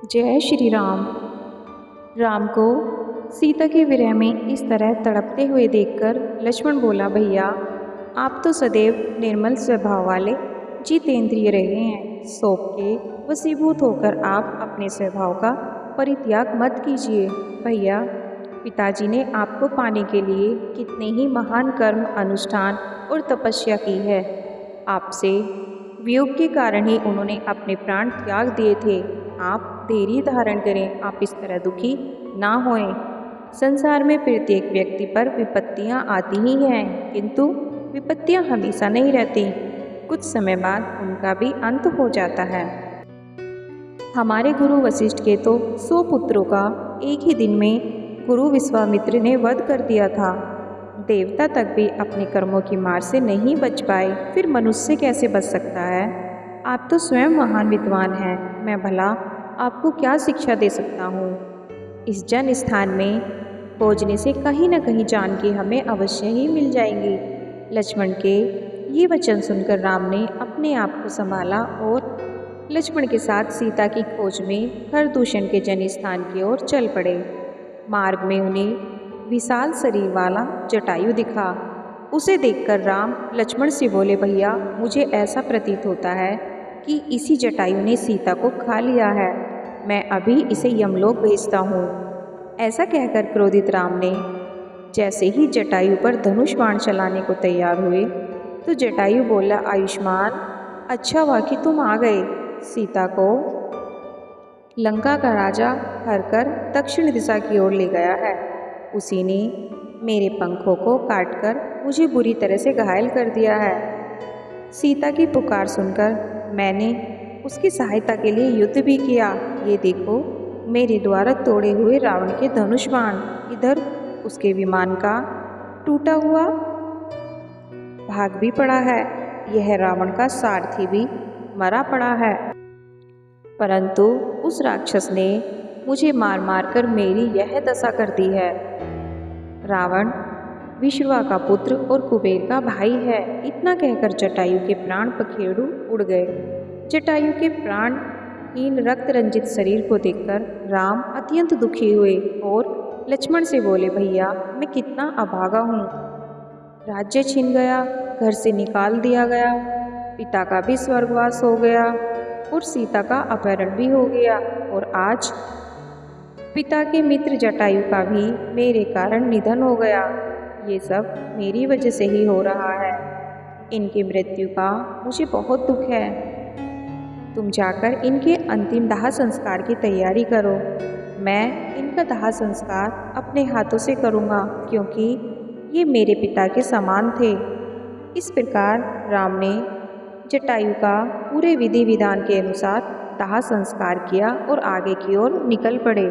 जय श्री राम। राम को सीता के विरह में इस तरह तड़पते हुए देखकर लक्ष्मण बोला, भैया आप तो सदैव निर्मल स्वभाव वाले जितेंद्रिय रहे हैं। शोक के वशीभूत होकर आप अपने स्वभाव का परित्याग मत कीजिए। भैया पिताजी ने आपको पाने के लिए कितने ही महान कर्म, अनुष्ठान और तपस्या की है। आपसे वियोग के कारण ही उन्होंने अपने प्राण त्याग दिए थे। आप धैर्य धारण करें, आप इस तरह दुखी ना होएं। संसार में प्रत्येक व्यक्ति पर विपत्तियां आती ही हैं, किंतु विपत्तियां हमेशा नहीं रहती। कुछ समय बाद उनका भी अंत हो जाता है। हमारे गुरु वशिष्ठ के तो 100 पुत्रों का एक ही दिन में गुरु विश्वामित्र ने वध कर दिया था। देवता तक भी अपने कर्मों की मार से नहीं बच पाए, फिर मनुष्य कैसे बच सकता है? आप तो स्वयं महान विद्वान हैं, मैं भला आपको क्या शिक्षा दे सकता हूँ? इस जन स्थान में खोजने से कहीं न कहीं जानकी हमें अवश्य ही मिल जाएंगी। लक्ष्मण के ये वचन सुनकर राम ने अपने आप को संभाला और लक्ष्मण के साथ सीता की खोज में खरदूषण के जन स्थान की ओर चल पड़े। मार्ग में उन्हें विशाल शरीर वाला जटायु दिखा। उसे देखकर राम लक्ष्मण से बोले, भैया मुझे ऐसा प्रतीत होता है कि इसी जटायु ने सीता को खा लिया है। मैं अभी इसे यमलोक भेजता हूँ। ऐसा कहकर क्रोधित राम ने जैसे ही जटायु पर धनुष बाण चलाने को तैयार हुए तो जटायु बोला, आयुष्मान, अच्छा हुआ कि तुम आ गए। सीता को लंका का राजा हरकर दक्षिण दिशा की ओर ले गया है। उसी ने मेरे पंखों को काटकर मुझे बुरी तरह से घायल कर दिया है। सीता की पुकार सुनकर मैंने उसकी सहायता के लिए युद्ध भी किया। ये देखो, मेरे द्वारा तोड़े हुए रावण के धनुष बाण, इधर उसके विमान का टूटा हुआ भाग भी पड़ा है। यह रावण का सारथी भी मरा पड़ा है। परंतु उस राक्षस ने मुझे मार मार कर मेरी यह दशा कर दी है। रावण विश्रवा का पुत्र और कुबेर का भाई है। इतना कहकर जटायु के प्राण पखेरु उड़ गए। जटायु के प्राणहीन रक्त रंजित शरीर को देखकर राम अत्यंत दुखी हुए और लक्ष्मण से बोले, भैया मैं कितना अभागा हूँ। राज्य छिन गया, घर से निकाल दिया गया, पिता का भी स्वर्गवास हो गया और सीता का अपहरण भी हो गया, और आज पिता के मित्र जटायु का भी मेरे कारण निधन हो गया। ये सब मेरी वजह से ही हो रहा है। इनकी मृत्यु का मुझे बहुत दुख है। तुम जाकर इनके अंतिम दाह संस्कार की तैयारी करो। मैं इनका दाह संस्कार अपने हाथों से करूँगा, क्योंकि ये मेरे पिता के समान थे। इस प्रकार राम ने जटायु का पूरे विधि विधान के अनुसार दाह संस्कार किया और आगे की ओर निकल पड़े।